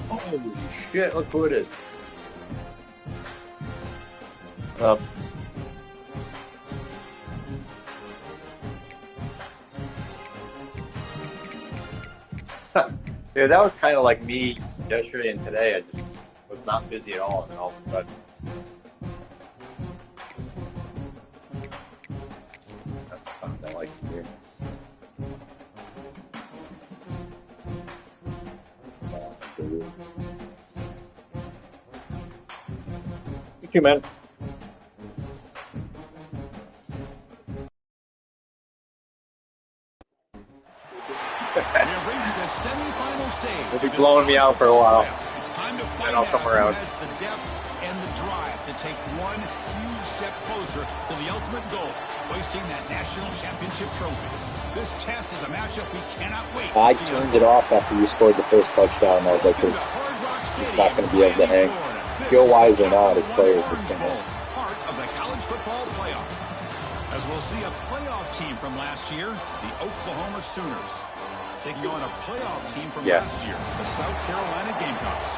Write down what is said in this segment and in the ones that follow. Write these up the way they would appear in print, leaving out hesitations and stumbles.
Holy shit, look who it is. Um, Dude, that was kind of like me yesterday and today. I just was not busy at all, and then all of a sudden, that's a sound I like to hear. Thank you, man. They'll be blowing me out for a while. It's time to find Then I'll come around. who has the depth and the drive to take one huge step closer to the ultimate goal, hoisting that national championship trophy. This test is a matchup we cannot wait to I see turned it off after you scored the first touchdown. I was like, he's not going to be able to hang. Skill-wise or not, his players just can't hang. Part of the college football playoff. As we'll see a playoff team from last year, the Oklahoma Sooners, taking on a playoff team from last year, the South Carolina Gamecocks.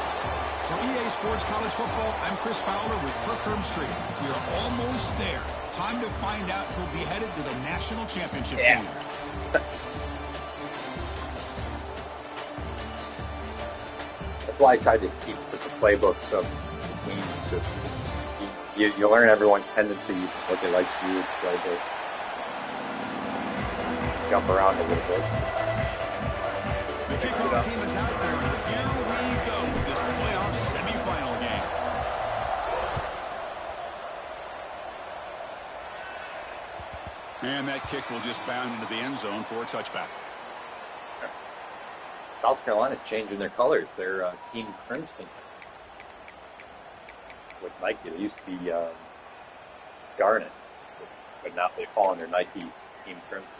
For EA Sports College Football, I'm Chris Fowler with Kirk Herbstreit. We are almost there. Time to find out who'll be headed to the national championship game. That's why I tried to keep with the playbooks of the teams, because you learn everyone's tendencies, what they like to do, try to jump around a little bit. The kickoff team is out there, and here we go with this playoff semifinal game. And that kick will just bound into the end zone for a touchback. South Carolina's changing their colors. They're Team Crimson. With Nike, they used to be Garnet. but now they fall under Nike's Team Crimson.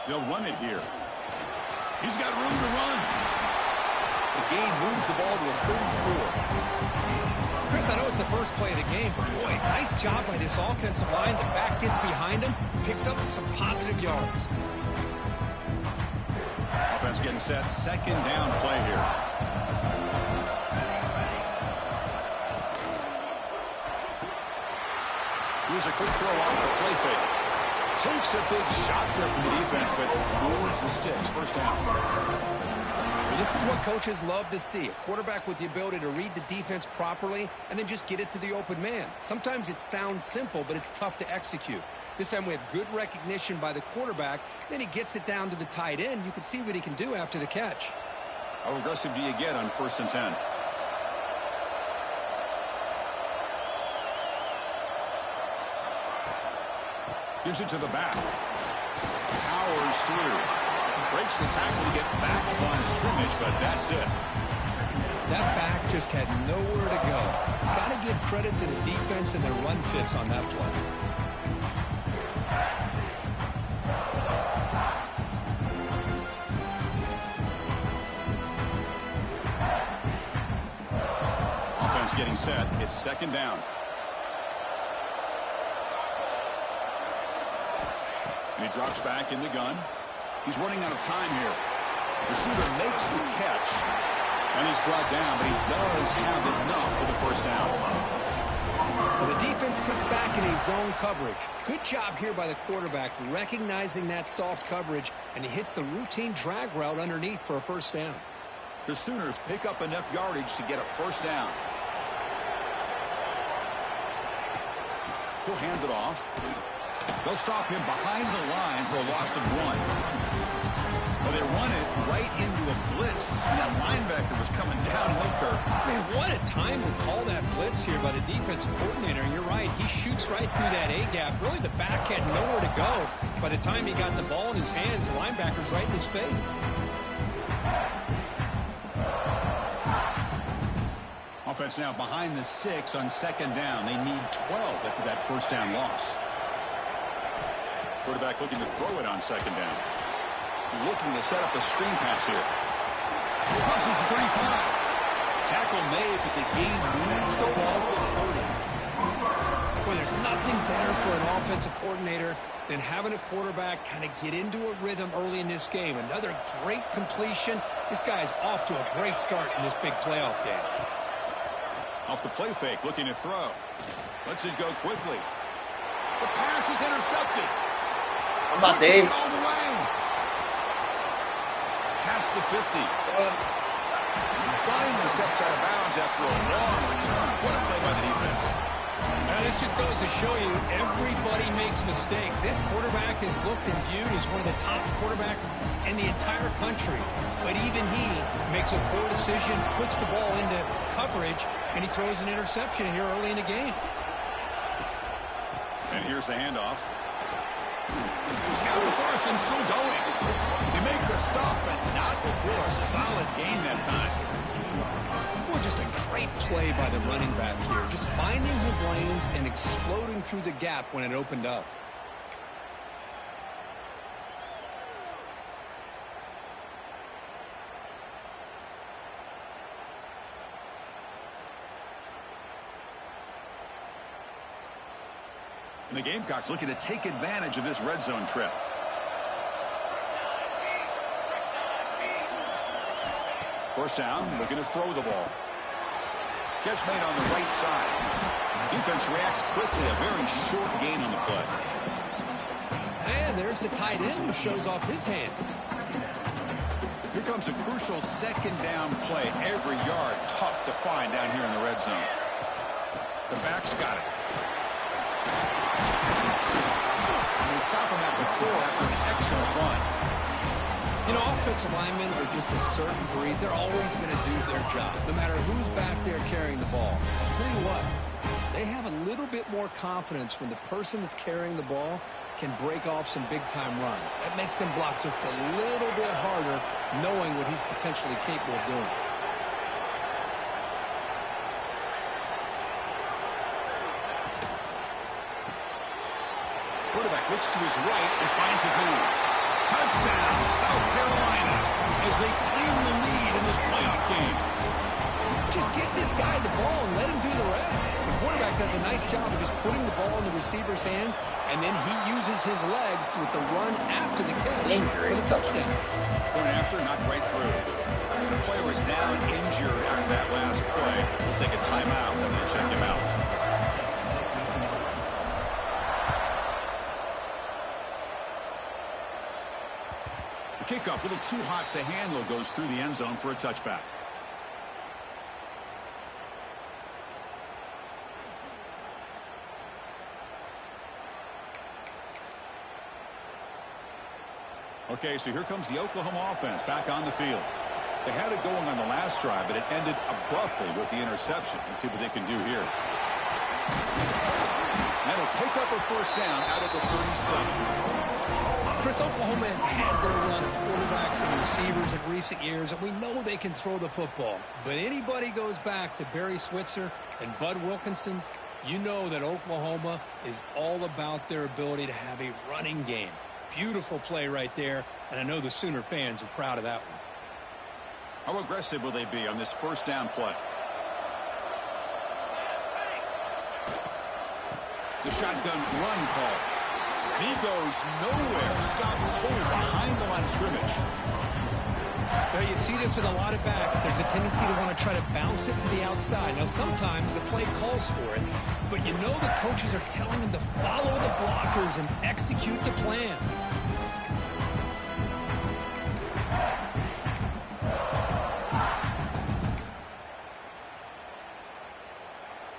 They'll run it here. He's got room to run. The gain moves the ball to a 34. Chris, I know it's the first play of the game, but boy, nice job by this offensive line. The back gets behind him, picks up some positive yards. Offense getting set. Second down play here. Here's a quick throw off the play fake. Takes a big shot there from the defense, but moves the sticks. First down. Well, this is what coaches love to see. A quarterback with the ability to read the defense properly and then just get it to the open man. Sometimes it sounds simple, but it's tough to execute. This time we have good recognition by the quarterback. Then he gets it down to the tight end. You can see what he can do after the catch. How aggressive do you get on 1st and 10? Gives it to the back. Powers through. Breaks the tackle to get back to the line of scrimmage, but that's it. That back just had nowhere to go. Got to give credit to the defense and their run fits on that play. Offense getting set. It's second down. And he drops back in the gun. He's running out of time here. Receiver makes the catch, and he's brought down, but he does have enough for the first down. Well, the defense sits back in his zone coverage. Good job here by the quarterback recognizing that soft coverage, and he hits the routine drag route underneath for a first down. The Sooners pick up enough yardage to get a first down. He'll hand it off. They'll stop him behind the line for a loss of 1. Well, they run it right into a blitz, and that linebacker was coming downhill, Kirk. Man, what a time to call that blitz here by the defensive coordinator. And you're right, he shoots right through that A-gap. Really, the back had nowhere to go. By the time he got the ball in his hands, the linebacker's right in his face. Offense now behind the 6 on second down. They need 12 after that first down loss. Quarterback looking to throw it on second down. Looking to set up a screen pass here. Crosses the 35. Tackle made, but the game moves the ball to 30. Well, there's nothing better for an offensive coordinator than having a quarterback kind of get into a rhythm early in this game. Another great completion. This guy's off to a great start in this big playoff game. Off the play fake, looking to throw. Lets it go quickly. The pass is intercepted. I'm not Dave. All the way. Past the 50. Finally steps out of bounds after a long return. What a play by the defense. Now, this just goes to show you everybody makes mistakes. This quarterback is looked and viewed as one of the top quarterbacks in the entire country. But even he makes a poor decision, puts the ball into coverage, and he throws an interception here early in the game. And here's the handoff. He's got the first and still going. They make the stop, but not before a solid gain that time. Well, just a great play by the running back here. Just finding his lanes and exploding through the gap when it opened up. And the Gamecocks looking to take advantage of this red zone trip. First down, looking to throw the ball. Catch made on the right side. Defense reacts quickly, a very short gain on the play. And there's the tight end who shows off his hands. Here comes a crucial second down play. Every yard tough to find down here in the red zone. The back's got it. And they stop him at the 4 after an excellent run. You know, offensive linemen are just a certain breed. They're always going to do their job, no matter who's back there carrying the ball. I'll tell you what, they have a little bit more confidence when the person that's carrying the ball can break off some big-time runs. That makes them block just a little bit harder, knowing what he's potentially capable of doing. quarterback looks to his right and finds his man. Touchdown, South Carolina, as they claim the lead in this playoff game. Just get this guy the ball and let him do the rest. The quarterback does a nice job of just putting the ball in the receiver's hands, and then he uses his legs with the run after the catch for the touchdown. Point after, not right through. The player was down injured after that last play. We'll take a timeout and then check him out. The kickoff, a little too hot to handle, goes through the end zone for a touchback. Okay, so here comes the Oklahoma offense back on the field. They had it going on the last drive, but it ended abruptly with the interception. Let's see what they can do here. That'll pick up a first down out of the 37. Chris, Oklahoma has had their run of quarterbacks and receivers in recent years, and we know they can throw the football. But anybody goes back to Barry Switzer and Bud Wilkinson, you know that Oklahoma is all about their ability to have a running game. Beautiful play right there, and I know the Sooner fans are proud of that one. How aggressive will they be on this first down play? It's a shotgun run call. And he goes nowhere. Stop cold behind the line of scrimmage. Well, you see this with a lot of backs. There's a tendency to want to try to bounce it to the outside. Now, sometimes the play calls for it, but you know the coaches are telling them to follow the blockers and execute the plan.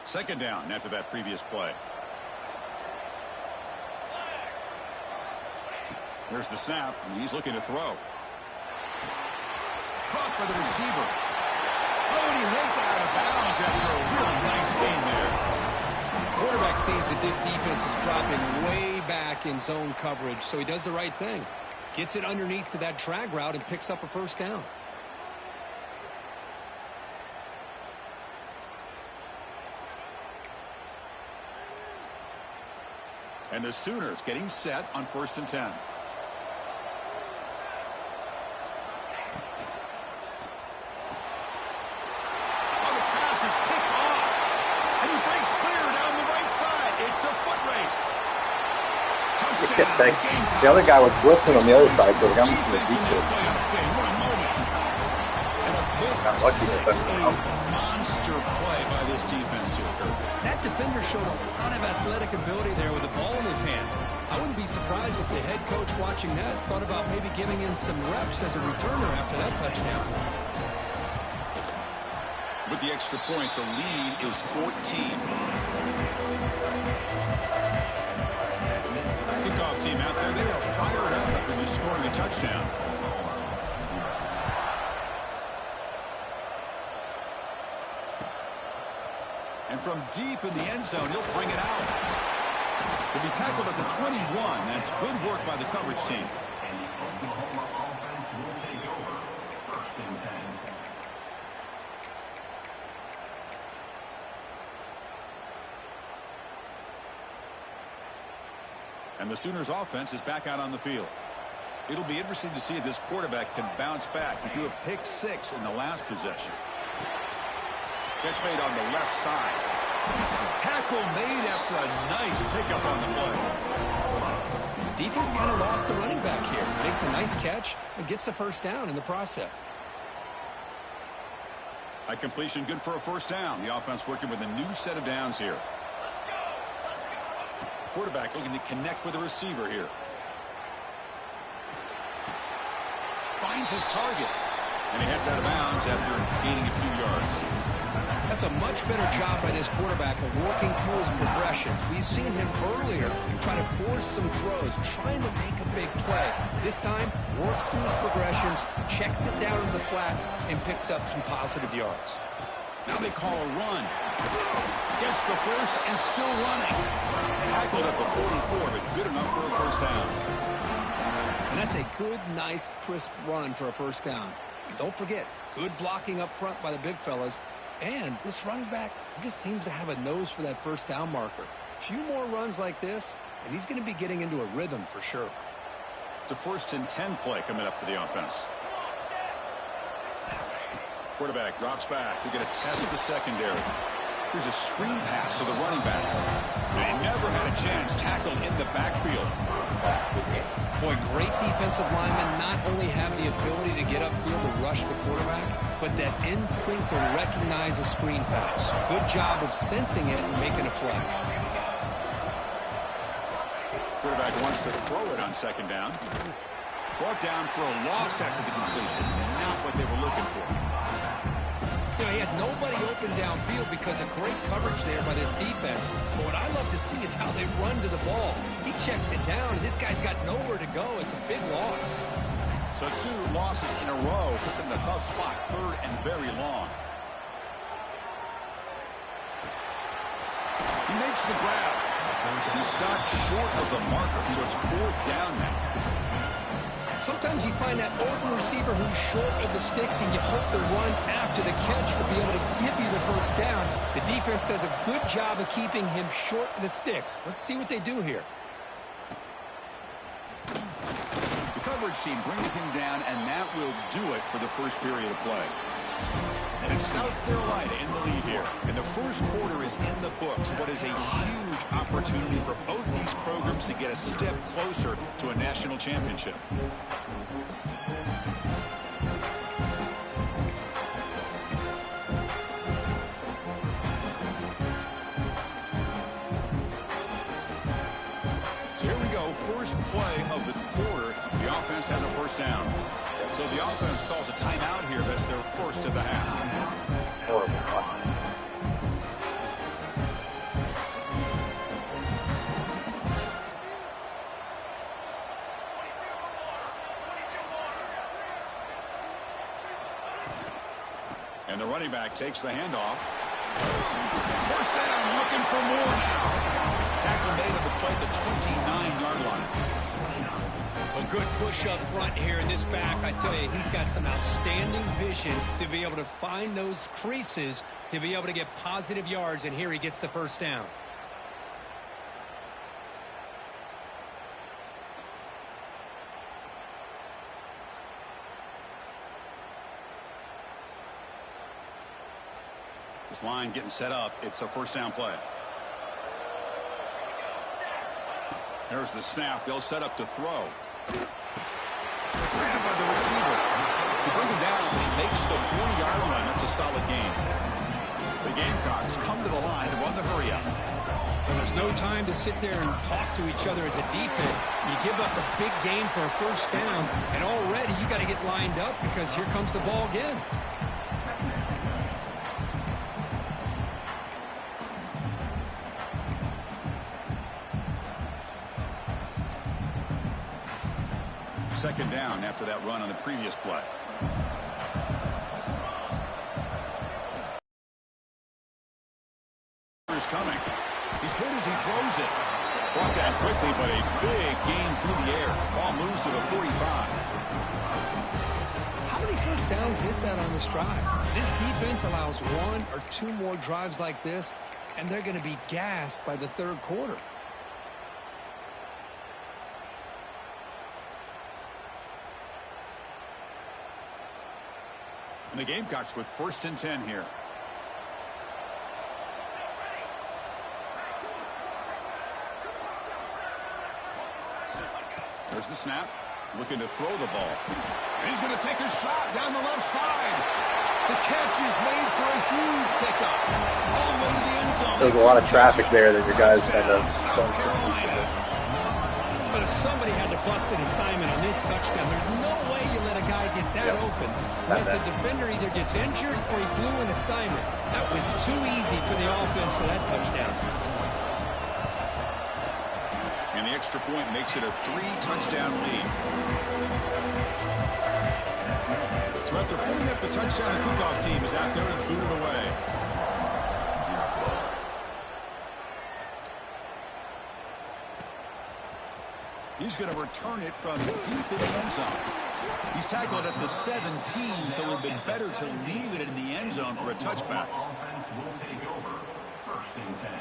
Second down after that previous play. Here's the snap, and he's looking to throw. Caught by the receiver. Oh, and he heads out of bounds after a really nice game there. Quarterback sees that this defense is dropping way back in zone coverage, so he does the right thing. Gets it underneath to that drag route and picks up a first down. And the Sooners getting set on 1st and 10. The other guy was blitzing on the other side, so the guy was going to beat it. Got lucky with that. Monster play by this defense here. That defender showed a lot of athletic ability there with the ball in his hands. I wouldn't be surprised if the head coach watching that thought about maybe giving him some reps as a returner after that touchdown. With the extra point, the lead is 14. Kickoff team out there, they are fired up after just scoring a touchdown. And from deep in the end zone, he'll bring it out. He'll be tackled at the 21. That's good work by the coverage team. And the Sooners offense is back out on the field. It'll be interesting to see if this quarterback can bounce back. He threw a pick 6 in the last possession. Catch made on the left side. Tackle made after a nice pickup on the play. Defense kind of lost a running back here. Makes a nice catch and gets the first down in the process. By completion, good for a first down. The offense working with a new set of downs here. Quarterback looking to connect with the receiver here. Finds his target. And he heads out of bounds after gaining a few yards. That's a much better job by this quarterback of working through his progressions. We've seen him earlier try to force some throws, trying to make a big play. This time, works through his progressions, checks it down to the flat, and picks up some positive yards. Now they call a run. Gets the first and still running. Tackled at the 44, but good enough for a first down. And that's a good, nice, crisp run for a first down. Don't forget, good blocking up front by the big fellas. And this running back, he just seems to have a nose for that first down marker. A few more runs like this, and he's going to be getting into a rhythm for sure. It's a 1st and 10 play coming up for the offense. Quarterback drops back. We're going to test the secondary. Here's a screen pass to the running back. And he never had a chance. Tackled in the backfield. Boy, great defensive linemen not only have the ability to get upfield and rush the quarterback, but that instinct to recognize a screen pass. Good job of sensing it and making a play. Quarterback wants to throw it on 2nd down. Brought down for a loss after the completion. Not what they were looking for. You know, he had nobody open downfield because of great coverage there by this defense. But what I love to see is how they run to the ball. He checks it down, and this guy's got nowhere to go. It's a big loss. So 2 losses in a row puts him in a tough spot. 3rd and very long. He makes the grab. He stopped short of the marker, so it's 4th down now. Sometimes you find that open receiver who's short of the sticks, and you hope the run after the catch will be able to give you the 1st down. The defense does a good job of keeping him short of the sticks. Let's see what they do here. The coverage team brings him down, and that will do it for the 1st period of play. And it's South Carolina in the lead here. And the 1st quarter is in the books. What is a huge opportunity for both these programs to get a step closer to a national championship. So here we go. 1st play of the quarter. The offense has a 1st down. So the offense calls a timeout here. That's their 1st of the half. Horrible. And the running back takes the handoff. 1st down, looking for more now. Tackle made at the play at the 29-yard line. A good push up front here in this back. I tell you, he's got some outstanding vision to be able to find those creases, to be able to get positive yards, and here he gets the 1st down. This line getting set up. It's a 1st down play. There's the snap. They'll set up to throw. Grabbed by the receiver. To bring him down, he makes the 40-yard run. That's a solid gain. The Gamecocks come to the line to run the hurry up. And there's no time to sit there and talk to each other as a defense. You give up a big gain for a 1st down, and already you got to get lined up because here comes the ball again. Second down after that run on the previous play. Is coming. He's hit as he throws it. Brought down quickly, but a big gain through the air. Ball moves to the 45. How many 1st downs is that on this drive? This defense allows 1 or 2 more drives like this, and they're going to be gassed by the 3rd quarter. And the Gamecocks with 1st and 10 here. There's the snap. Looking to throw the ball. And he's going to take a shot down the left side. The catch is made for a huge pickup. All the way to the end zone. There's a lot of traffic there that your guys kind of South Carolina. But if somebody had to bust an assignment on this touchdown, there's no way you let a guy get that open unless the defender either gets injured or he blew an assignment. That was too easy for the offense for that touchdown. And the extra point makes it a 3-touchdown lead. So after putting up the touchdown, the kickoff team is out there and booted away. He's going to return it from deep in the end zone. He's tackled at the 17, so it would have been better to leave it in the end zone for a touchback. Offense will take over 1st and 10.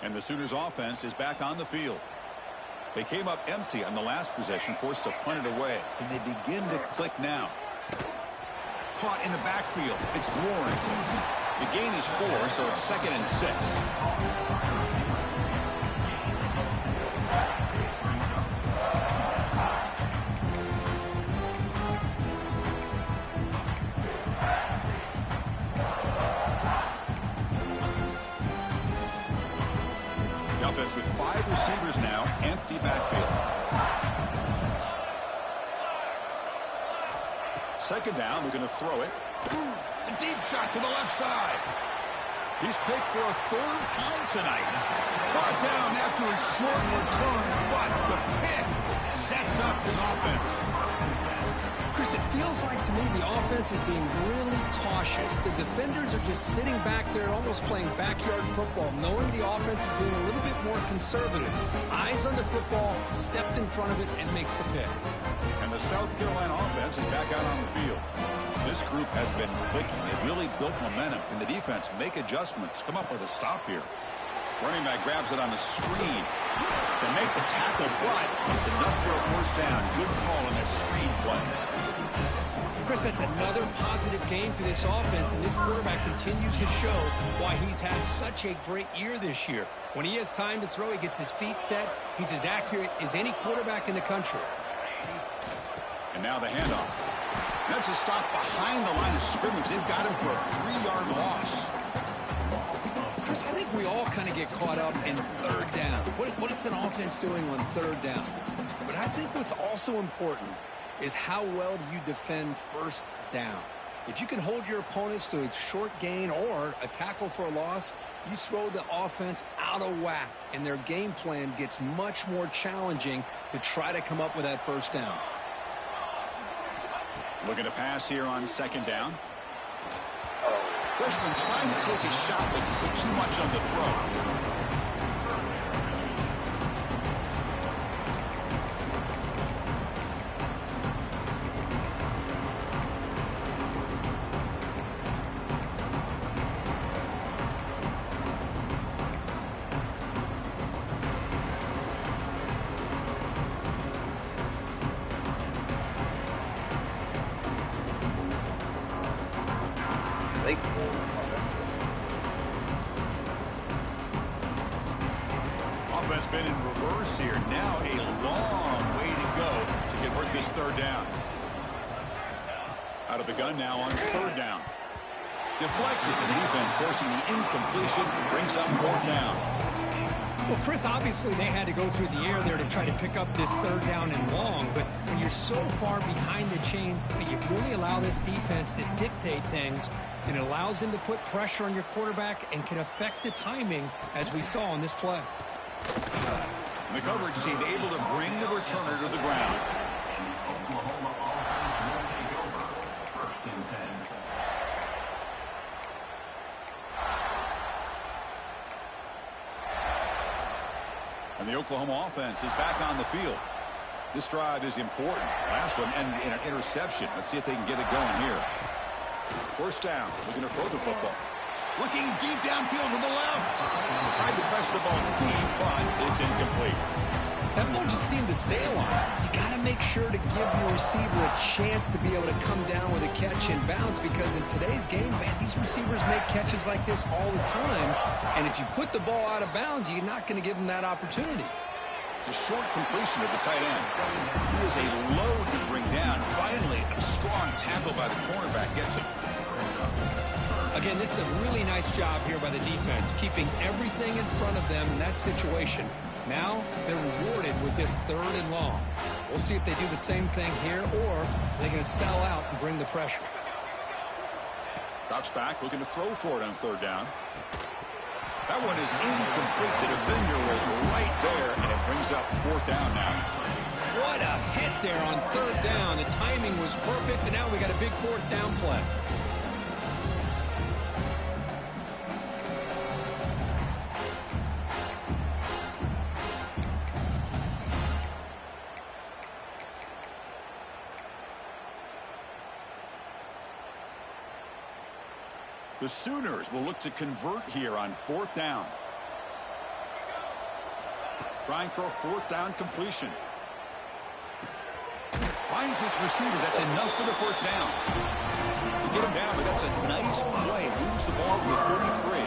And the Sooners offense is back on the field. They came up empty on the last possession, forced to punt it away. Can they begin to click now? Caught in the backfield. It's Warren. The gain is 4, so it's 2nd and 6. The offense with 5 receivers now, empty backfield. 2nd down, we're going to throw it. A deep shot to the left side. He's picked for a 3rd time tonight. Brought down after a short return, but the pick sets up his offense. Chris, it feels like to me the offense is being really cautious. The defenders are just sitting back there almost playing backyard football, knowing the offense is being a little bit more conservative. Eyes on the football, stepped in front of it, and makes the pick. And the South Carolina offense is back out on the field. This group has been clicking. They've really built momentum. Can the defense make adjustments? Come up with a stop here. Running back grabs it on the screen to make the tackle, but it's enough for a 1st down. Good call on that screen play. Chris, that's another positive game for this offense, and this quarterback continues to show why he's had such a great year this year. When he has time to throw, he gets his feet set. He's as accurate as any quarterback in the country. And now the handoff. That's a stop behind the line of scrimmage. They've got him for a 3-yard loss. Chris, I think we all kind of get caught up in 3rd down. What is an offense doing on 3rd down? But I think what's also important is how well do you defend 1st down. If you can hold your opponents to a short gain or a tackle for a loss, you throw the offense out of whack, and their game plan gets much more challenging to try to come up with that 1st down. Looking to pass here on 2nd down. Freshman trying to take a shot, but he put too much on the throw. Offense been in reverse here. Now a long way to go to convert this 3rd down. Out of the gun now on 3rd down. Deflected. The defense forcing the incompletion. Brings up 4th down. Well, Chris, obviously they had to go through the air there to try to pick up this 3rd down and long, but when you're so far behind the chains, you really allow this defense to dictate things, and it allows them to put pressure on your quarterback and can affect the timing, as we saw on this play. The coverage seemed able to bring the returner to the ground. And the Oklahoma offense is back on the field. This drive is important. Last one ended in an interception. Let's see if they can get it going here. 1st down. Looking to throw the football. Looking deep downfield to the left. Tried to press the ball deep, but it's incomplete. That ball just seemed to sail on it. You got to make sure to give your receiver a chance to be able to come down with a catch and bounce, because in today's game, man, these receivers make catches like this all the time. And if you put the ball out of bounds, you're not going to give them that opportunity. The short completion of the tight end. He is a load to bring down. Finally, a strong tackle by the cornerback gets him. Again, this is a really nice job here by the defense, keeping everything in front of them in that situation. Now they're rewarded with this 3rd and long. We'll see if they do the same thing here, or they're going to sell out and bring the pressure. Drops back, looking to throw for it on 3rd down. That one is incomplete. The defender was right there, and it brings up 4th down now. What a hit there on 3rd down. The timing was perfect, and now we got a big 4th down play. The Sooners will look to convert here on 4th down. Trying for a fourth down completion. Finds his receiver. That's enough for the first down. To get him down, but that's a nice play. Moves the ball to the 33.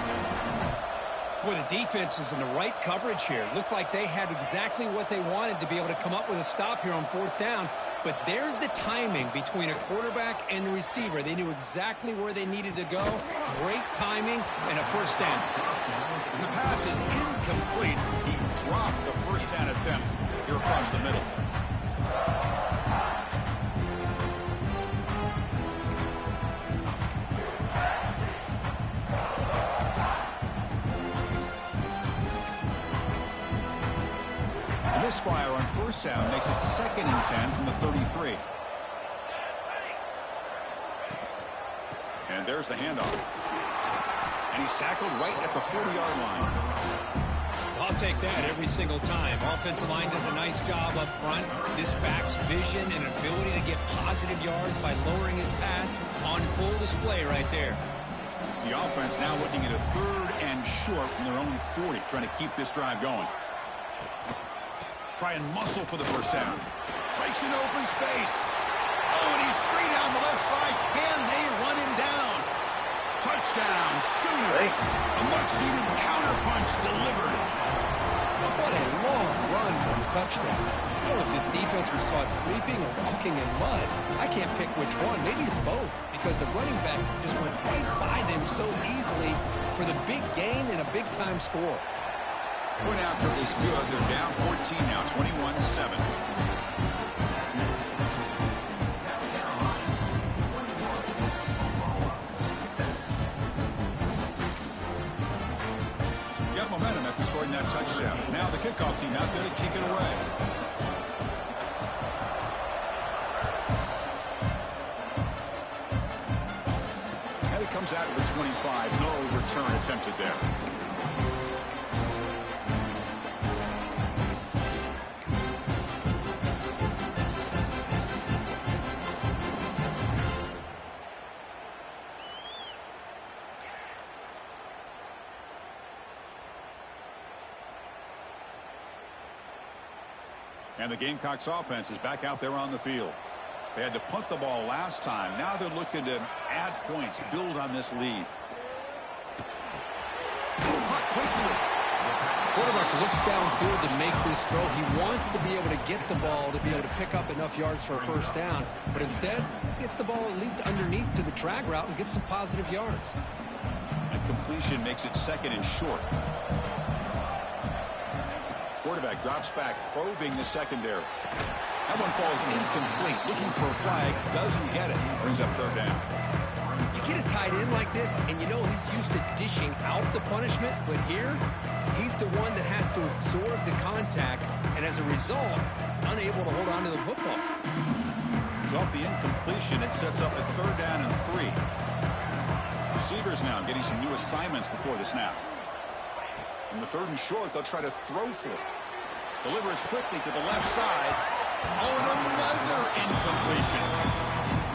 Boy, the defense was in the right coverage here. Looked like they had exactly what they wanted to be able to come up with a stop here on fourth down. But there's the timing between a quarterback and the receiver. They knew exactly where they needed to go. Great timing and a first down. The pass is incomplete. He dropped the first down attempt here across the middle. Misfire on first down makes it 2nd and 10 from the 33. And there's the handoff. And he's tackled right at the 40-yard line. I'll take that every single time. Offensive line does a nice job up front. This back's vision and ability to get positive yards by lowering his pads on full display right there. The offense now looking at a 3rd and short from their own 40, trying to keep this drive going. Try and muscle for the first down. Breaks into open space. Oh, and he's free down the left side. Can they run him down? Touchdown, Sooners. A much-needed counterpunch delivered. What a long run for a touchdown. I don't know if this defense was caught sleeping or walking in mud. I can't pick which one. Maybe it's both, because the running back just went right by them so easily for the big gain and a big-time score. Point after is good. They're down 14 now, 21-7. Got momentum after scoring that touchdown. Now the kickoff team out there to kick it away. And it comes out of the 25. No return attempted there. And the Gamecocks offense is back out there on the field. They had to punt the ball last time. Now they're looking to add points, build on this lead. Punt quickly. Quarterback looks downfield to make this throw. He wants to be able to get the ball to be able to pick up enough yards for a first down. But instead, he gets the ball at least underneath to the drag route and gets some positive yards. And completion makes it 2nd and short. Quarterback drops back, probing the secondary. That one falls incomplete. Looking for a flag, doesn't get it. Brings up 3rd down. You get a tight end like this, and you know he's used to dishing out the punishment, but here, he's the one that has to absorb the contact, and as a result, he's unable to hold on to the football. So off the incompletion, it sets up a 3rd down and 3. Receivers now getting some new assignments before the snap. In the 3rd and short, they'll try to throw for it. Delivers quickly to the left side. Oh, and another incompletion.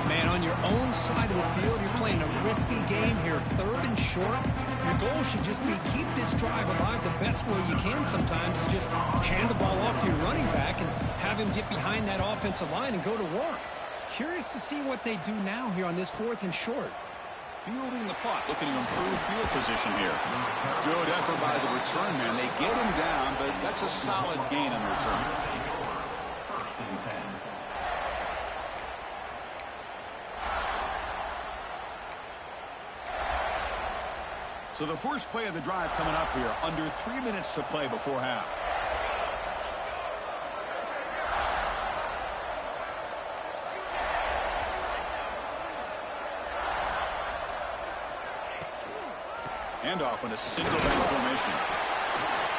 Man, on your own side of the field, you're playing a risky game here. 3rd and short. Your goal should just be keep this drive alive the best way you can sometimes. Just hand the ball off to your running back and have him get behind that offensive line and go to work. Curious to see what they do now here on this 4th and short. Fielding the punt, looking to improve field position here. Good effort by the return man. They get him down, but that's a solid gain on return. So the first play of the drive coming up here, under 3 minutes to play before half. Handoff in a single back formation.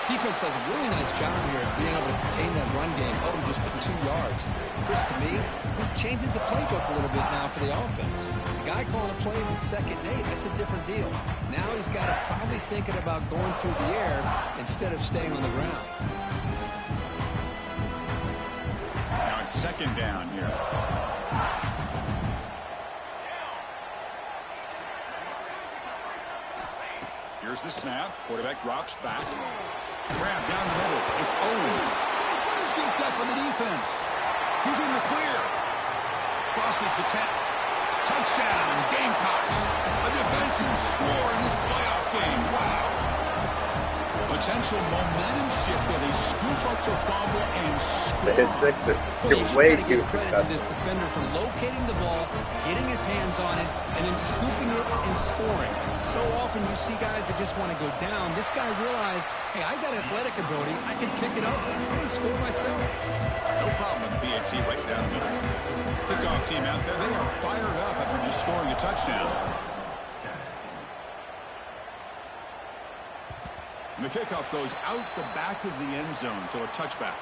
Defense does a really nice job here of being able to contain that run game. Oh, just getting 2 yards. Chris, to me, this changes the playbook a little bit now for the offense. The guy calling the plays at 2nd and 8, that's a different deal. Now he's got to probably thinking about going through the air instead of staying on the ground. Now it's 2nd down here. Here's the snap. Quarterback drops back. Grab down the middle. It's Owens. Scooped up in the defense. He's in the clear. Crosses the 10. Touchdown, Gamecocks. A defensive score in this playoff game. Wow. Potential momentum shift there. They scoop up the fumble and score. The hit sticks, they're way too successful. This defender for locating the ball, getting his hands on it, and then scooping it and scoring. So often you see guys that just want to go down. This guy realized, hey, I got athletic ability. I can pick it up and score myself. No problem with BAT right down the middle. Kickoff team out there. They are fired up after just scoring a touchdown. And the kickoff goes out the back of the end zone, so a touchback.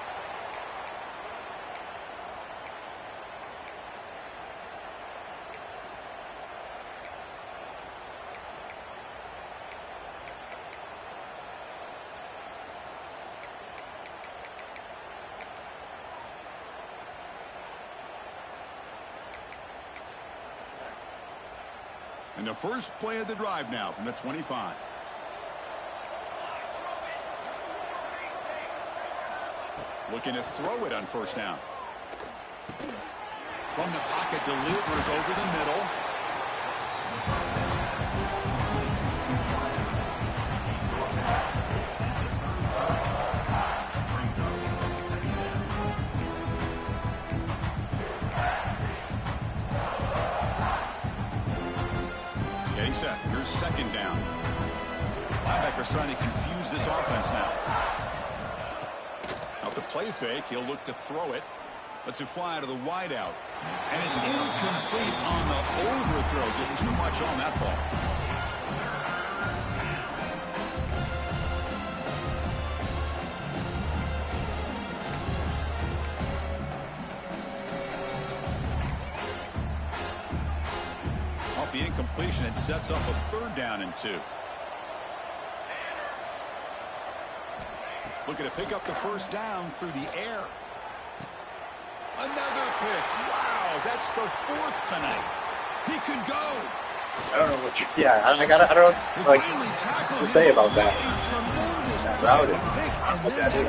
And the first play of the drive now from the 25. Looking to throw it on first down. From the pocket, delivers over the middle. Getting set. Here's second down. Linebacker's trying to confuse this offense now. Off the play fake, he'll look to throw it. Lets it fly out of the wideout. And it's incomplete on the overthrow. Just too much on that ball. Off the incompletion, it sets up a third down and 2. Looking to pick up the first down through the air. Another pick. Wow, that's the 4th tonight. He could go. I don't know what you. Yeah, I don't know what to say about that. That route is. What that is.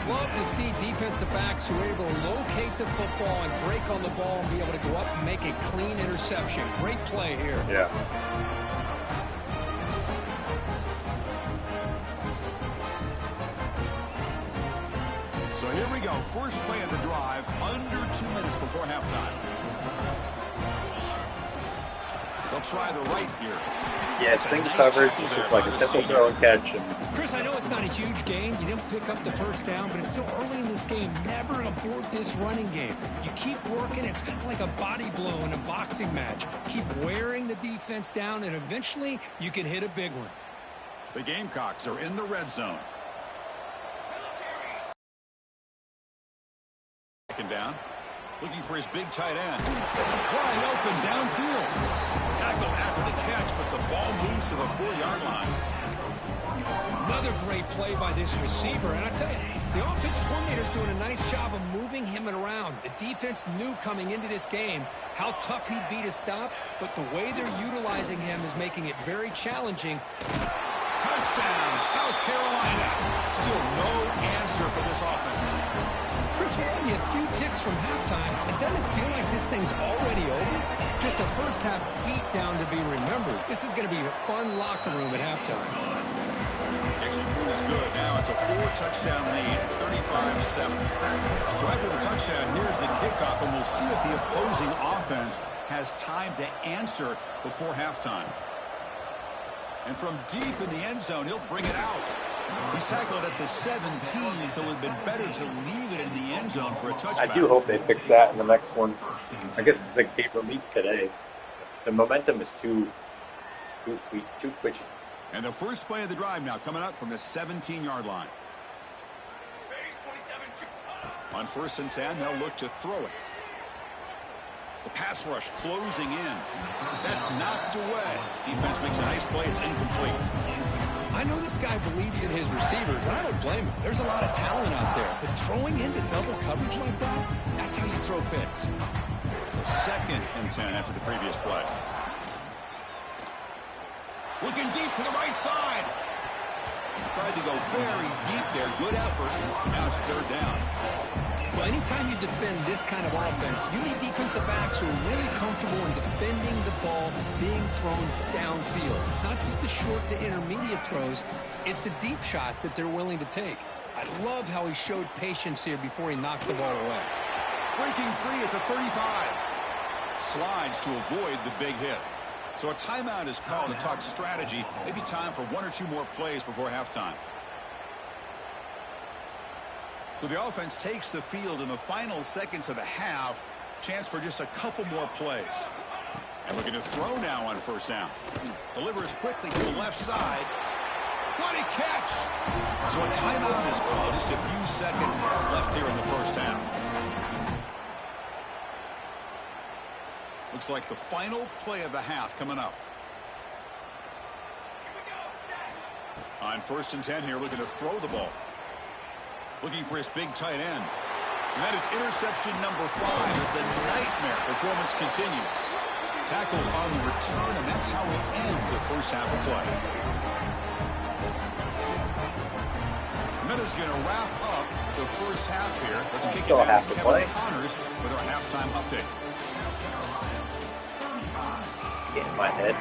Love to see defensive backs who are able to locate the football and break on the ball and be able to go up and make a clean interception. Great play here. Yeah. So here we go. First play of the drive, under 2 minutes before halftime. They'll try the right here. Yeah, it's single coverage. It's just like a simple throw and catch. And Chris, I know it's not a huge gain. You didn't pick up the first down, but it's still early in this game. Never abort this running game. You keep working. It's kind of like a body blow in a boxing match. Keep wearing the defense down, and eventually you can hit a big one. The Gamecocks are in the red zone. Down, looking for his big tight end. Wide open downfield. Tackle after the catch, but the ball moves to the 4-yard line. Another great play by this receiver. And I tell you, the offensive coordinator's doing a nice job of moving him around. The defense knew coming into this game how tough he'd be to stop, but the way they're utilizing him is making it very challenging. Touchdown, South Carolina. Still no answer for this offense. Chris, we're only a few ticks from halftime. It doesn't feel like this thing's already over. Just a first-half beatdown to be remembered. This is going to be a fun locker room at halftime. Extra point is good. Now it's a 4-touchdown lead, 35-7. So after the touchdown, here's the kickoff, and we'll see if the opposing offense has time to answer before halftime. And from deep in the end zone, he'll bring it out. He's tackled at the 17, so it would have been better to leave it in the end zone for a touchback. I do hope they fix that in the next one. I guess the game released today. The momentum is too twitchy. And the first play of the drive now coming up from the 17-yard line. On 1st and 10, they'll look to throw it. The pass rush closing in. That's knocked away. Defense makes a nice play. It's incomplete. I know this guy believes in his receivers, and I don't blame him. There's a lot of talent out there. But throwing into double coverage like that, that's how you throw picks. So 2nd and 10 after the previous play. Looking deep to the right side. Tried to go very deep there. Good effort. Now it's third down. Well, anytime you defend this kind of offense, you need defensive backs who are really comfortable in defending the ball being thrown downfield. It's not just the short to intermediate throws. It's the deep shots that they're willing to take. I love how he showed patience here before he knocked the ball away. Breaking free at the 35. Slides to avoid the big hit. So a timeout is called to talk strategy. Maybe time for 1 or 2 more plays before halftime. So the offense takes the field in the final seconds of the half. Chance for just a couple more plays. And looking to throw now on first down. Delivers quickly to the left side. What a catch! So a timeout is called. Just a few seconds left here in the first half. Looks like the final play of the half coming up. On first and 10 here, looking to throw the ball. Looking for his big tight end. And that is interception number 5 as the nightmare performance continues. Tackle on the return, and that's how we end the first half of play. Miller's going to wrap up the first half here. Let's kick it back to Kevin Connors with our halftime update. Get in my head.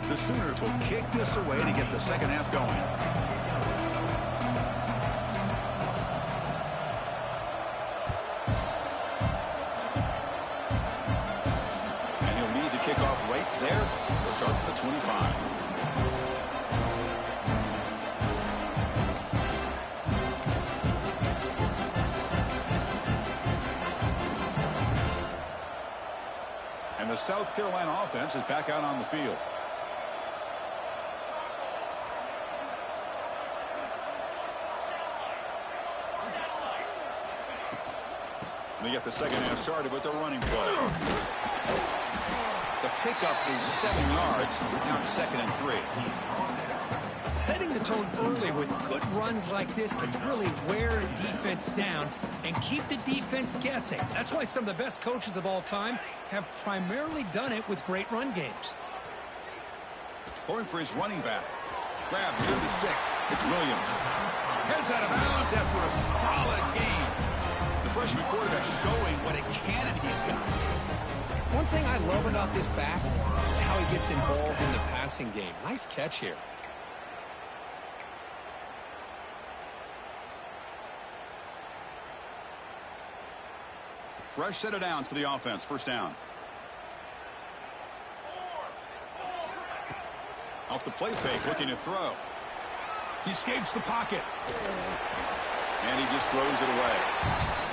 The Sooners will kick this away to get the second half going. And he'll need the kickoff right there. We'll start at the 25. And the South Carolina offense is back out on the field. They get the second half started with the running play. The pickup is 7 yards. Now it's 2nd and 3. Setting the tone early with good runs like this can really wear a defense down and keep the defense guessing. That's why some of the best coaches of all time have primarily done it with great run games. Going for his running back. Grab near the sticks. It's Williams. Heads out of bounds after a solid game. The freshman quarterback showing what a cannon he's got. One thing I love about this back is how he gets involved in the passing game. Nice catch here. Fresh set of downs for the offense. First down. Off the play fake, looking to throw. He escapes the pocket. And he just throws it away.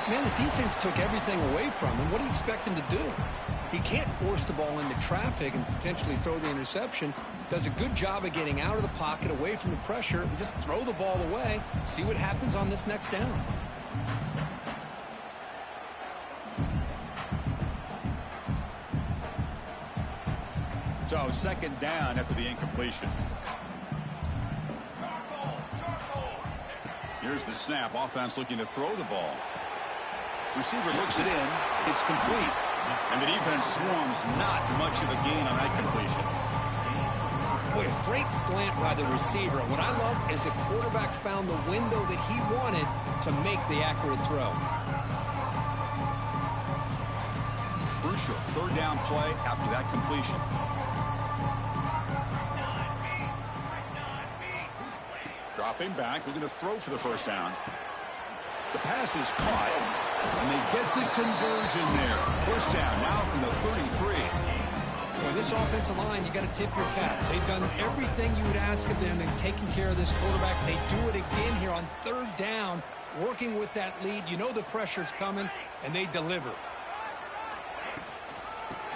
Man, the defense took everything away from him. What do you expect him to do? He can't force the ball into traffic and potentially throw the interception. Does a good job of getting out of the pocket, away from the pressure, and just throw the ball away. See what happens on this next down. So second down after the incompletion. Here's the snap. Offense looking to throw the ball. Receiver looks it in. It's complete. And the defense swarms not much of a gain on that completion. Boy, a great slant by the receiver. What I love is the quarterback found the window that he wanted to make the accurate throw. Crucial third down play after that completion. Dropping back, looking to throw for the first down. The pass is caught, and they get the conversion there. First down now from the 33. Boy, this offensive line, you got to tip your cap. They've done everything you would ask of them in taking care of this quarterback. They do it again here on third down, working with that lead. You know the pressure's coming, and they deliver.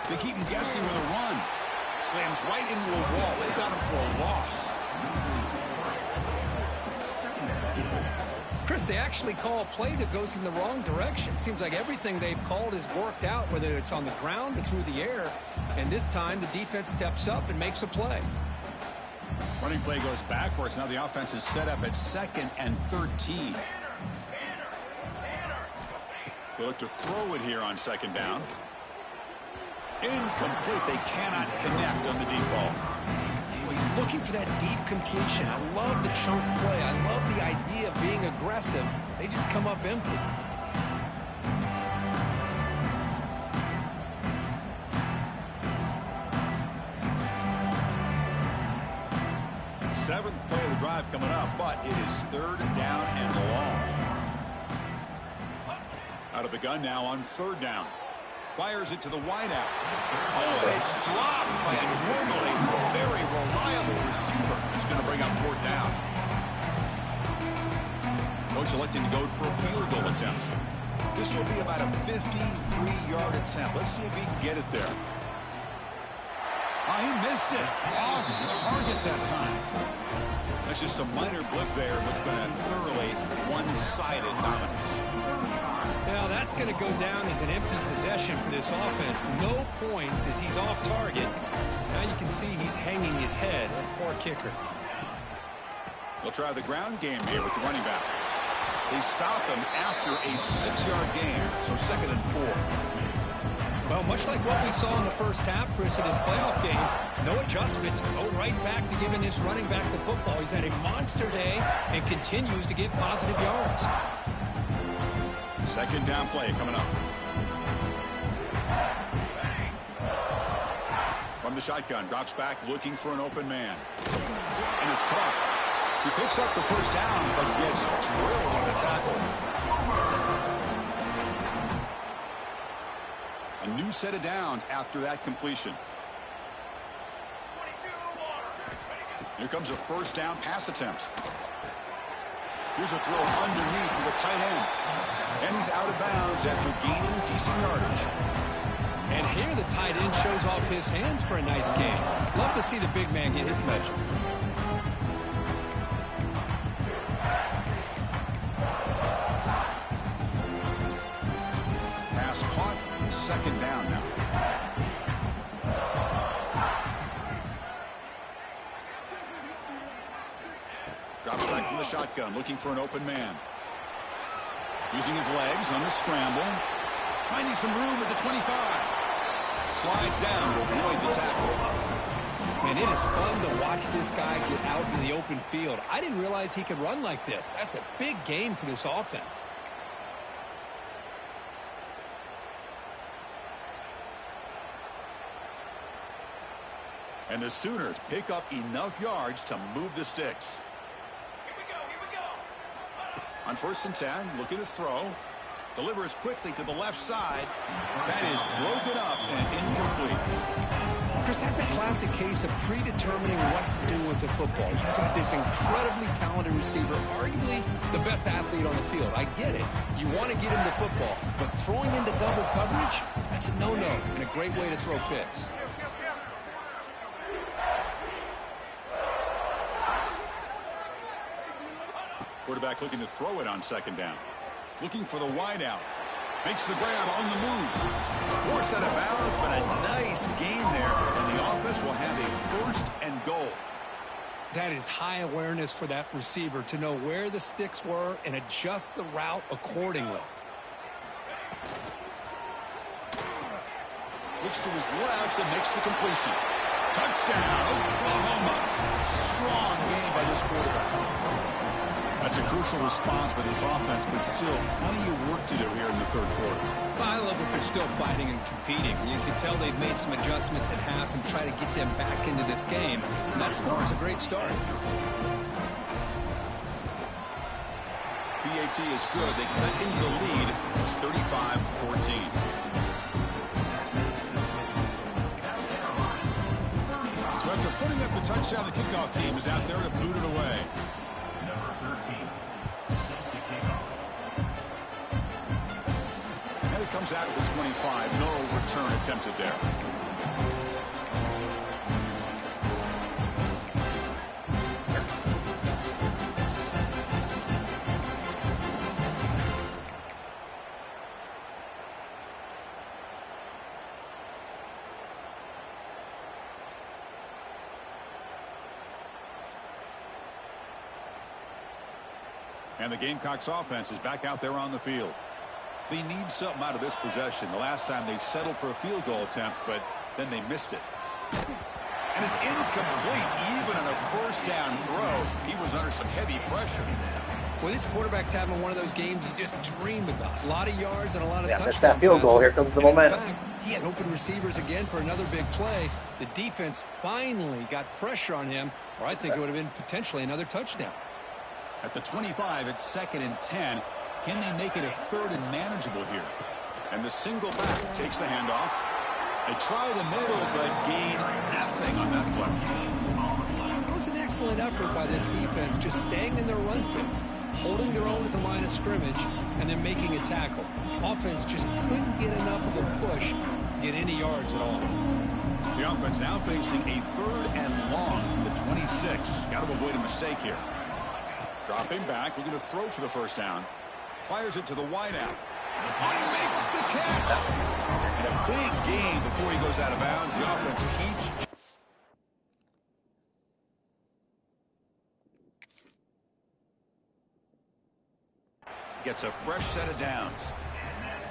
They keep him guessing with a run. Slams right into a wall. They got him for a loss. Chris, they actually call a play that goes in the wrong direction. Seems like everything they've called has worked out, whether it's on the ground or through the air. And this time, the defense steps up and makes a play. Running play goes backwards. Now the offense is set up at 2nd and 13. They look to throw it here on second down. Incomplete. They cannot connect on the deep ball. Boy, He's looking for that deep completion. I love the chunk play. I love the idea of being aggressive. They just come up empty. Seventh play of the drive coming up, but it is 3rd down and long. Out of the gun now on 3rd down. Fires it to the wideout. Oh, and it's dropped by a normally very reliable receiver. It's going to bring up 4th down. Coach electing to go for a field goal attempt. This will be about a 53-yard attempt. Let's see if he can get it there. Oh, he missed it. Off target that time. That's just a minor blip there. What's been a thoroughly one-sided dominance. Now that's going to go down as an empty possession for this offense. No points as he's off target. Now you can see he's hanging his head. A poor kicker. They'll try the ground game here with the running back. They stop him after a 6-yard gain, so 2nd and 4. Well, much like what we saw in the first half, Chris, in his playoff game, no adjustments, go right back to giving this running back the football. He's had a monster day and continues to get positive yards. 2nd down play coming up. From the shotgun, drops back looking for an open man. And it's caught. He picks up the 1st down, but gets drilled on the tackle. A new set of downs after that completion. Here comes a 1st down pass attempt. Here's a throw underneath to the tight end. And he's out of bounds after gaining decent yardage. And here the tight end shows off his hands for a nice gain. Love to see the big man get his touches. Pass caught. 2nd down now. Drops back from the shotgun, looking for an open man. Using his legs on the scramble. Finding some room at the 25. Slides down to avoid the tackle. Man, it is fun to watch this guy get out in the open field. I didn't realize he could run like this. That's a big gain for this offense. And the Sooners pick up enough yards to move the sticks. On 1st and 10, looking to throw. Delivers quickly to the left side. That is broken up and incomplete. Chris, that's a classic case of predetermining what to do with the football. You've got this incredibly talented receiver, arguably the best athlete on the field. I get it. You want to get him the football, but throwing into double coverage, that's a no-no and a great way to throw picks. Quarterback looking to throw it on 2nd down. Looking for the wideout. Makes the grab on the move. Forced out of bounds, but a nice gain there. And the offense will have a 1st and goal. That is high awareness for that receiver to know where the sticks were and adjust the route accordingly. Looks to his left and makes the completion. Touchdown, Oklahoma. Strong game by this quarterback. That's a crucial response by this offense, but still plenty of work to do here in the 3rd quarter. I love that they're still fighting and competing. You can tell they've made some adjustments at half and try to get them back into this game. And that score is a great start. PAT is good. They cut into the lead. It's 35-14. So after putting up the touchdown, the kickoff team is out there to boot it away. And it comes out at the 25. No return attempted there. And the Gamecocks offense is back out there on the field. They need something out of this possession. The last time they settled for a field goal attempt, but then they missed it. And it's incomplete. Even on a first down throw, he was under some heavy pressure. Well, this quarterback's having one of those games you just dream about. A lot of yards and a lot of touchdowns. Missed that field goal. Here comes the momentum. In fact, he had open receivers again for another big play. The defense finally got pressure on him, or I think it would have been potentially another touchdown. At the 25, it's 2nd and 10. Can they make it a 3rd and manageable here? And the single back takes the handoff. They try the middle, but gain nothing on that play. It was an excellent effort by this defense, just staying in their run fits, holding their own at the line of scrimmage, and then making a tackle. Offense just couldn't get enough of a push to get any yards at all. The offense now facing a 3rd and long from the 26. Got to avoid a mistake here. Dropping back, looking to throw for the first down. Fires it to the wideout. He makes the catch. And a big gain before he goes out of bounds. The offense keeps. Gets a fresh set of downs.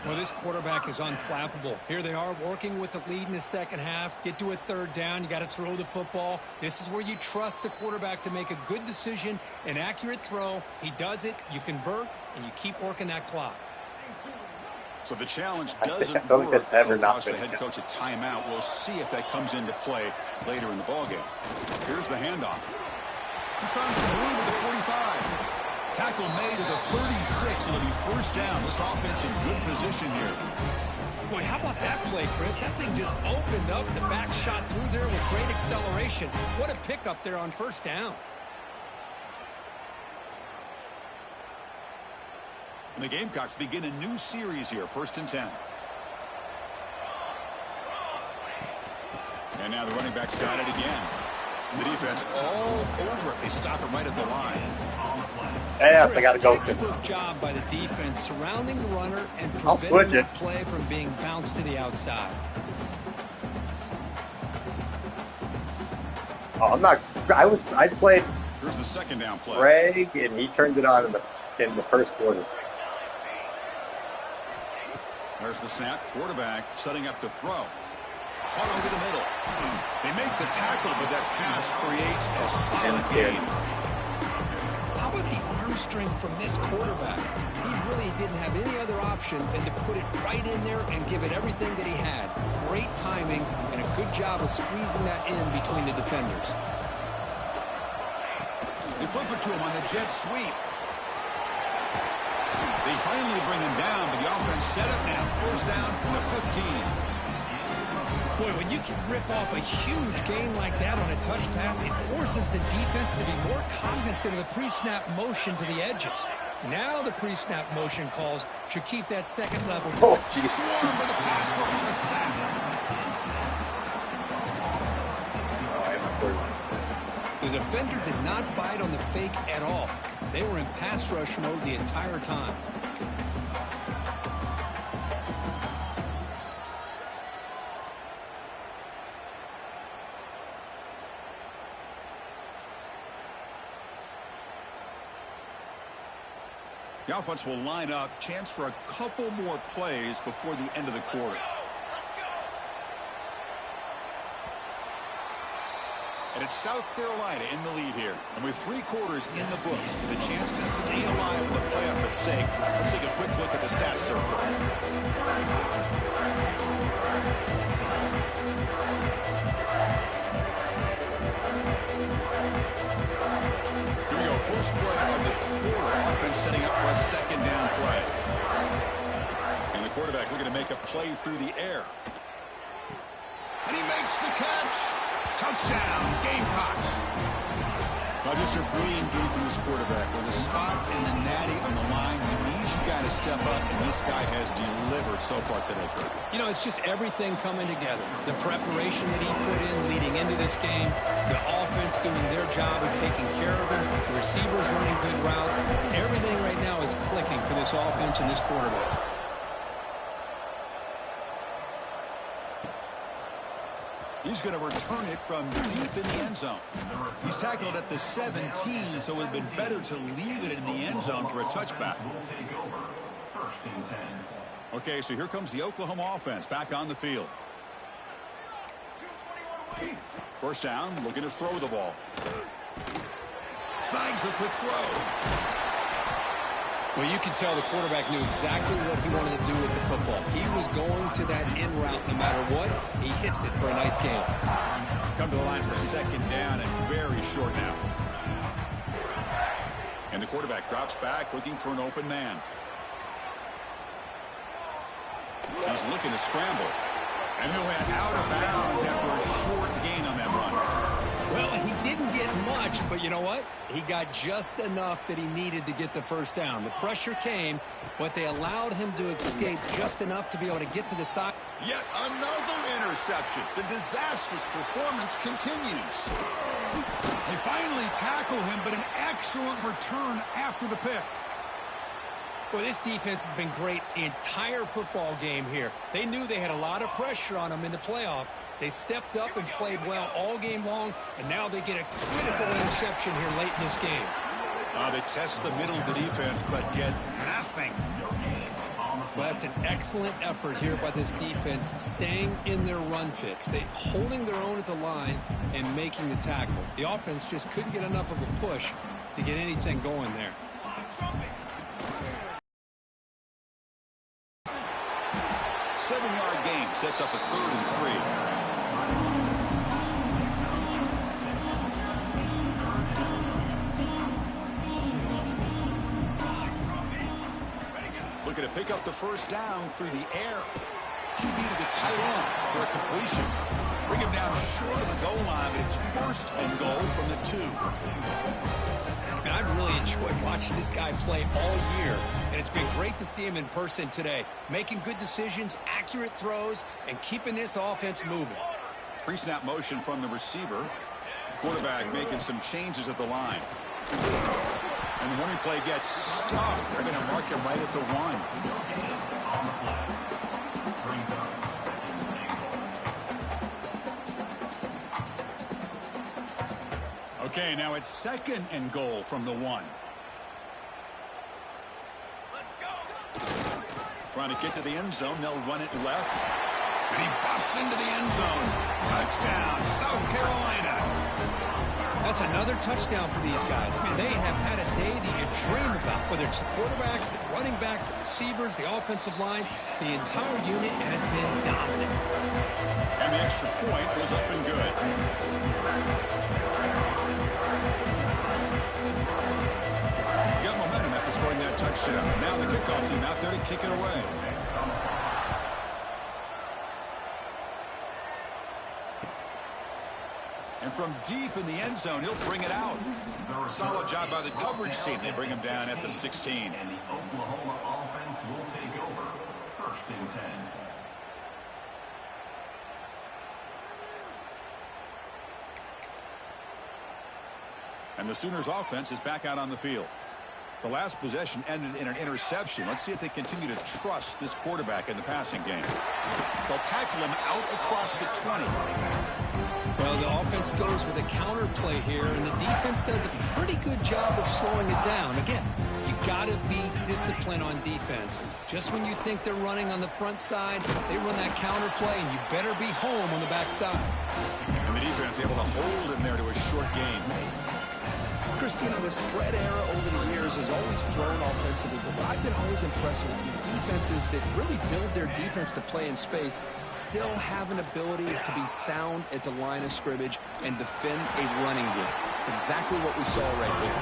Well, this quarterback is unflappable. Here they are working with the lead in the second half. Get to a 3rd down. You got to throw the football. This is where you trust the quarterback to make a good decision, an accurate throw. He does it. You convert, and you keep working that clock. So the challenge doesn't don't work. ever not Cost the head coach a timeout. We'll see if that comes into play later in the ballgame. Here's the handoff. He's found some room at the 45. Tackle made at the 36. It'll be first down. This offense in good position here. Boy, how about that play, Chris? That thing just opened up. The back shot through there with great acceleration. What a pickup there on first down. And the Gamecocks begin a new series here, 1st and 10. And now the running back's got it again. The defense all over it. They stop it right at the line. Yes, Chris, I got to go. textbook job by the defense surrounding the runner and preventing that play from being bounced to the outside. Oh, I'm not. I played. Here's the 2nd down play. Greg, and he turned it on in the first quarter. There's the snap. Quarterback setting up to throw. Caught over the middle. They make the tackle, but that pass creates a solid gain. How about the arm strength from this quarterback? He really didn't have any other option than to put it right in there and give it everything that he had. Great timing and a good job of squeezing that in between the defenders. They flip it to him on the jet sweep. They finally bring him down, but the offense set up now. First down from the 15. Boy, when you can rip off a huge gain like that on a touch pass, it forces the defense to be more cognizant of the pre-snap motion to the edges. Now the pre-snap motion calls should keep that second level. Oh, jeez. But the pass rush is sacked. The defender did not bite on the fake at all. They were in pass rush mode the entire time. The offense will line up. Chance for a couple more plays before the end of the quarter. And it's South Carolina in the lead here. And with 3 quarters in the books, with a chance to stay alive with the playoff at stake, let's take a quick look at the stats surfer. Here we go. First play of the quarter. Offense setting up for a 2nd down play. And the quarterback looking to make a play through the air. And he makes the catch. Touchdown, Gamecocks. Well, just a brilliant game from this quarterback. With a spot in the natty on the line, he needs you guys to step up, and this guy has delivered so far today, Kurt. You know, it's just everything coming together. The preparation that he put in leading into this game, the offense doing their job of taking care of him, the receivers running good routes. Everything right now is clicking for this offense and this quarterback. He's going to return it from deep in the end zone. He's tackled at the 17, so it would have been better to leave it in the end zone for a touchback. Okay, so here comes the Oklahoma offense back on the field. First down, looking to throw the ball. Snags the quick throw. Well, you can tell the quarterback knew exactly what he wanted to do with the football. He was going to that in route no matter what. He hits it for a nice gain. Come to the line for second down and very short now. And the quarterback drops back looking for an open man. He's looking to scramble. And he went out of bounds after a short gain on that run. Well, he didn't get much, but you know what? He got just enough that he needed to get the first down. The pressure came, but they allowed him to escape just enough to be able to get to the side. Yet another interception. The disastrous performance continues. They finally tackle him, but an excellent return after the pick. Well, this defense has been great the entire football game here. They knew they had a lot of pressure on them in the playoff. They stepped up and played well all game long, and now they get a critical interception here late in this game. They test the middle of the defense, but get nothing. Well, that's an excellent effort here by this defense, staying in their run fits. They holding their own at the line and making the tackle. The offense just couldn't get enough of a push to get anything going there. Seven-yard gain sets up a 3rd and 3. Looking to pick up the first down through the air. He needed the tight end for a completion. Bring him down short of the goal line, but it's 1st and goal from the 2. And I've really enjoyed watching this guy play all year, and it's been great to see him in person today, making good decisions, accurate throws, and keeping this offense moving. Pre-snap motion from the receiver. Quarterback making some changes at the line. And the running play gets stuffed. They're going to mark him right at the 1. Okay, now it's 2nd and goal from the 1. Trying to get to the end zone. They'll run it left. And he busts into the end zone. Touchdown, South Carolina. That's another touchdown for these guys. Man, they have had a day that you dream about, whether it's the quarterback, the running back, the receivers, the offensive line. The entire unit has been dominant. And the extra point was up and good. Got momentum after scoring that touchdown. Now the kickoff team out there to kick it away. And from deep in the end zone, he'll bring it out. Solid job by the coverage team. They bring him down at the 16. And the Oklahoma offense will take over. 1st and 10. And the Sooners offense is back out on the field. The last possession ended in an interception. Let's see if they continue to trust this quarterback in the passing game. They'll tackle him out across the 20. Well, the offense goes with a counter play here, and the defense does a pretty good job of slowing it down. Again, you got to be disciplined on defense. Just when you think they're running on the front side, they run that counter play, and you better be home on the back side. And the defense able to hold him there to a short gain. Christina, the spread era over the years has always grown offensively, but I've been always impressed with the defenses that really build their defense to play in space, still have an ability to be sound at the line of scrimmage and defend a running game. It's exactly what we saw right there.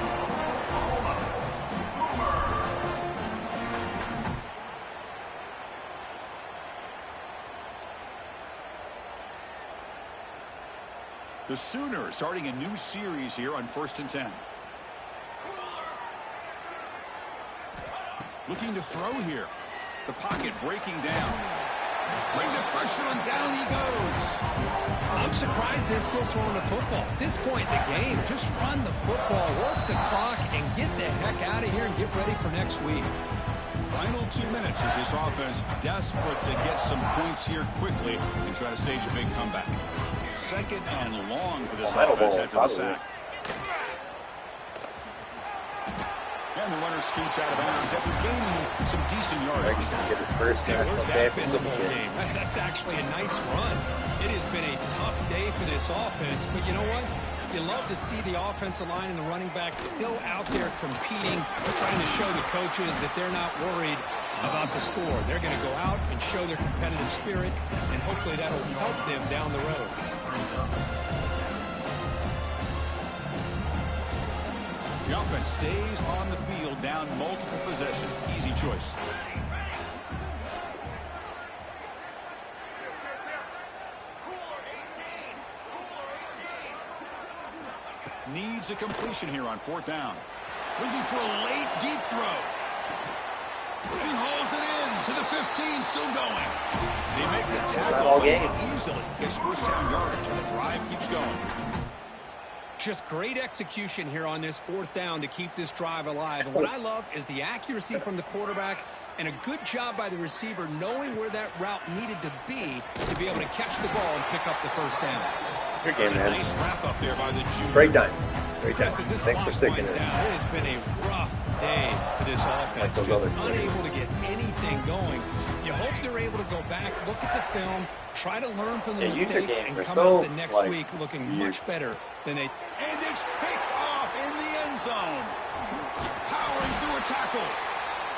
The Sooners starting a new series here on 1st and 10. Looking to throw here. The pocket breaking down. Bring the pressure and down he goes. I'm surprised they're still throwing the football. At this point in the game, just run the football, work the clock, and get the heck out of here and get ready for next week. Final 2 minutes as this offense desperate to get some points here quickly and try to stage a big comeback. 2nd and long for this offense after the sack. And the runner scoots out of bounds after gaining some decent yardage. He's going to get his first Hey, national where's that been the championship whole game. game? That's actually a nice run. It has been a tough day for this offense, but you know what? You love to see the offensive line and the running back still out there competing, trying to show the coaches that they're not worried about the score. They're going to go out and show their competitive spirit, and hopefully that'll help them down the road. The offense stays on the field down multiple possessions. Easy choice. Needs a completion here on 4th down. Looking for a late deep throw. And he hauls it in to the 15, still going. They make the tackle easily. Gets first down yardage, and the drive keeps going. Just great execution here on this 4th down to keep this drive alive. And what I love is the accuracy from the quarterback and a good job by the receiver knowing where that route needed to be able to catch the ball and pick up the first down. Good game, man. Nice wrap up there by the junior. Great time. Great time. Chris, as this Thanks for clock sticking winds it. down, it has been a rough day for this offense. those Just other players. unable to get anything going. You hope they're able to go back, look at the film, try to learn from the Yeah, user mistakes, games and are come so, out the next like, week looking weird. much better than they... And it's picked off in the end zone. Powering through a tackle.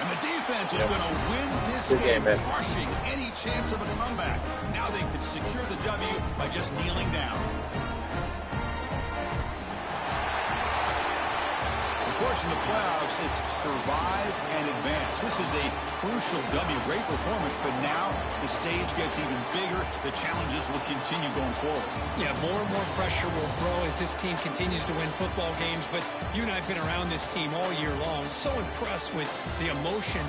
And the defense is going to win this Good game, game, man. crushing any chance of a comeback. Now they could secure the W by just kneeling down. Of course, in the playoffs, it's survive and advance. This is a crucial W. Great performance, but now the stage gets even bigger. The challenges will continue going forward. Yeah, more and more pressure will grow as this team continues to win football games. But you and I have been around this team all year long. So impressed with the emotions